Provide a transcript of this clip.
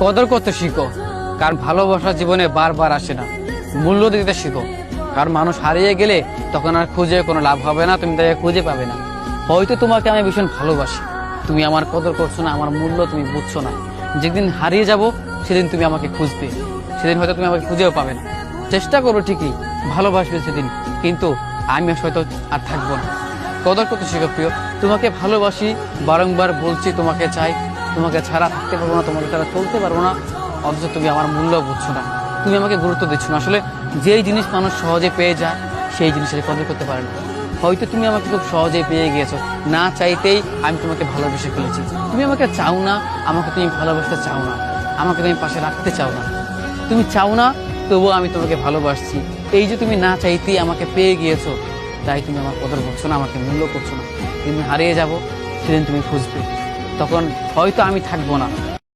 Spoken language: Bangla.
কদর করতে শিখো, কারণ ভালোবাসা জীবনে বারবার আসে না। মূল্য দিতে শিখো, কারণ মানুষ হারিয়ে গেলে তখন আর খুঁজে কোনো লাভ হবে না, তুমি তাকে খুঁজে পাবে না। হয়তো তোমাকে আমি ভীষণ ভালোবাসি, তুমি আমার কদর করছো না, আমার মূল্য তুমি বুঝছো না। যেদিন হারিয়ে যাব সেদিন তুমি আমাকে খুঁজবে, সেদিন হয়তো তুমি আমাকে খুঁজেও পাবে না। চেষ্টা করো ঠিকই, ভালোবাসবে সেদিন, কিন্তু আমি হয়তো আর থাকবো না। কদর করতে শিখো প্রিয়, তোমাকে ভালোবাসি, বারংবার বলছি তোমাকে চাই, তোমাকে ছাড়া থাকতে পারবো না, তোমাকে ছাড়া চলতে পারবো না, অথচ তুমি আমার মূল্য বুঝছো না, তুমি আমাকে গুরুত্ব দিচ্ছ না। আসলে যেই জিনিস মানুষ সহজে পেয়ে যায় সেই জিনিসের কদর করতে পারে না। হয়তো তুমি আমাকে খুব সহজেই পেয়ে গিয়েছো, না চাইতেই আমি তোমাকে ভালোবেসে ফেলেছি। তুমি আমাকে চাও না, আমাকে তুমি ভালোবাসতে চাও না, আমাকে তুমি পাশে রাখতে চাও না। তুমি চাও না, তবুও আমি তোমাকে ভালোবাসছি। এই যে তুমি না চাইতেই আমাকে পেয়ে গিয়েছো, তাই তুমি আমার কদর করছো না, আমাকে মূল্য করছো না। তুমি হারিয়ে যাব, সেদিন তুমি খুঁজবে, তখন হয়তো আমি থাকবো না,